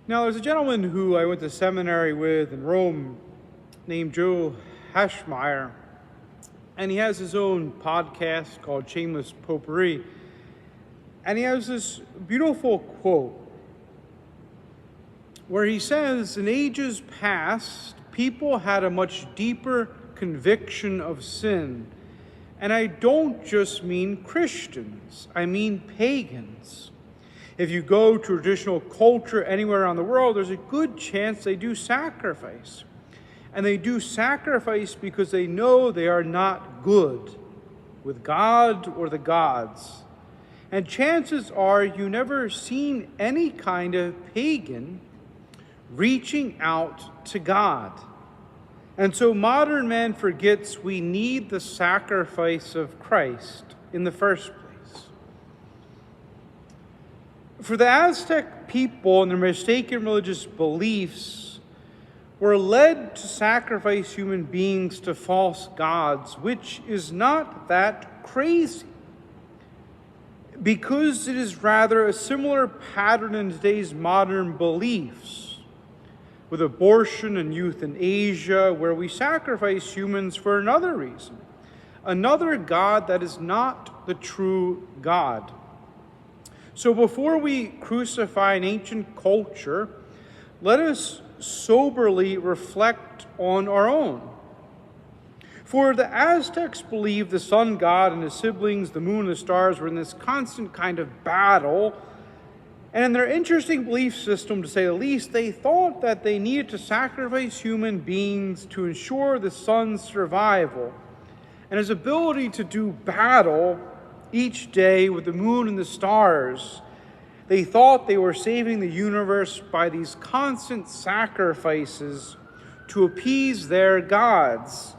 Now, there's a gentleman who I went to seminary with in Rome named Joe Hashmeyer, and he has his own podcast called Shameless Potpourri. And he has this beautiful quote where he says, in ages past, people had a much deeper conviction of sin. And I don't just mean Christians, I mean pagans. If you go to traditional culture anywhere around the world, there's a good chance they do sacrifice. And they do sacrifice because they know they are not good with God or the gods. And chances are you never seen any kind of pagan reaching out to God. And so modern man forgets we need the sacrifice of Christ in the first place. For the Aztec people and their mistaken religious beliefs were led to sacrifice human beings to false gods, which is not that crazy, because it is rather a similar pattern in today's modern beliefs, with abortion and euthanasia, where we sacrifice humans for another reason, another God that is not the true God. So before we crucify an ancient culture, let us soberly reflect on our own. For the Aztecs believed the sun god and his siblings, the moon and the stars, were in this constant kind of battle. And in their interesting belief system, to say the least, they thought that they needed to sacrifice human beings to ensure the sun's survival and his ability to do battle each day with the moon and the stars. They thought they were saving the universe by these constant sacrifices to appease their gods.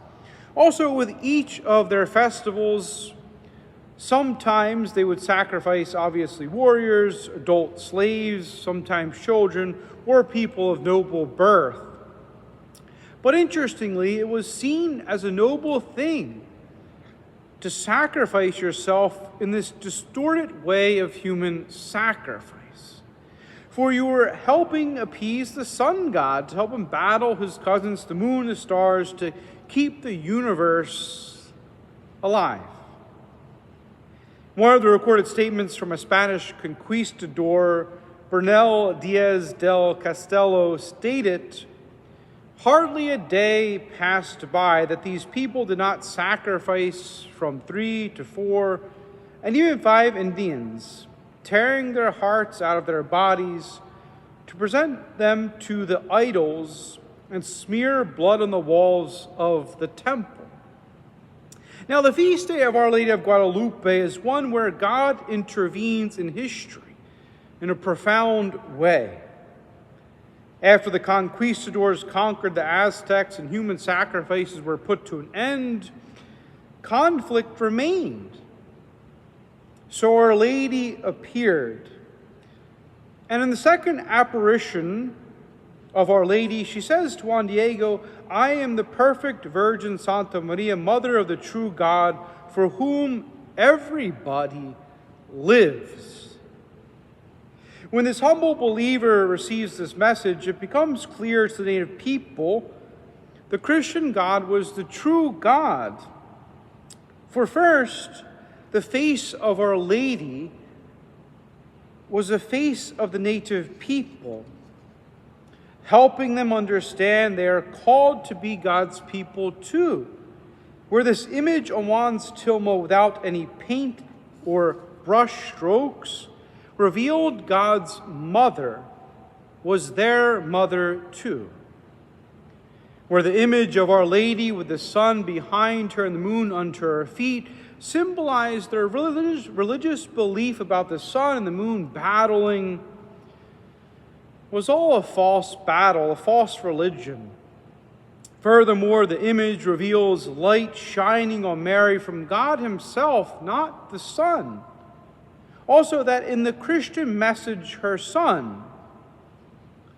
Also, with each of their festivals, sometimes they would sacrifice, obviously, warriors, adult slaves, sometimes children, or people of noble birth. But interestingly, it was seen as a noble thing to sacrifice yourself in this distorted way of human sacrifice. For you were helping appease the sun god, to help him battle his cousins, the moon, the stars, to keep the universe alive. One of the recorded statements from a Spanish conquistador, Bernal Diaz del Castello, stated, "Hardly a day passed by that these people did not sacrifice from 3 to 4 and even 5 Indians, tearing their hearts out of their bodies to present them to the idols and smear blood on the walls of the temple." Now, the feast day of Our Lady of Guadalupe is one where God intervenes in history in a profound way. After the conquistadors conquered the Aztecs and human sacrifices were put to an end, conflict remained. So Our Lady appeared. And in the second apparition of Our Lady, she says to Juan Diego, "I am the perfect Virgin Santa Maria, Mother of the true God, for whom everybody lives." When this humble believer receives this message, it becomes clear to the native people the Christian God was the true God. For first, the face of Our Lady was the face of the native people, helping them understand they are called to be God's people too. Where this image on Juan's tilma, without any paint or brush strokes, revealed God's mother was their mother too. Where the image of Our Lady with the sun behind her and the moon under her feet symbolized their religious belief about the sun and the moon battling, was all a false battle, a false religion. Furthermore, the image reveals light shining on Mary from God himself, not the sun. Also, that in the Christian message, her Son,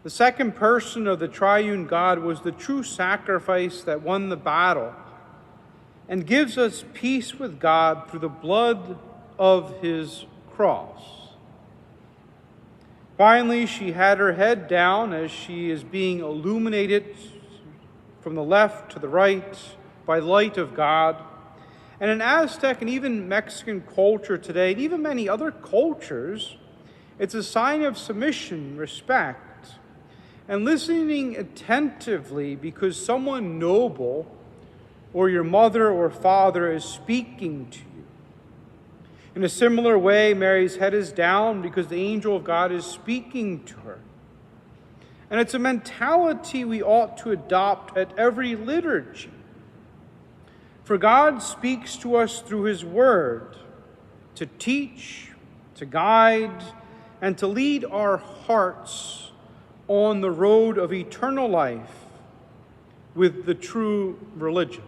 the second person of the triune God, was the true sacrifice that won the battle and gives us peace with God through the blood of his cross. Finally, she had her head down as she is being illuminated from the left to the right by the light of God. And in Aztec and even Mexican culture today, and even many other cultures, it's a sign of submission, respect, and listening attentively because someone noble or your mother or father is speaking to you. In a similar way, Mary's head is down because the angel of God is speaking to her. And it's a mentality we ought to adopt at every liturgy. For God speaks to us through His Word to teach, to guide, and to lead our hearts on the road of eternal life with the true religion.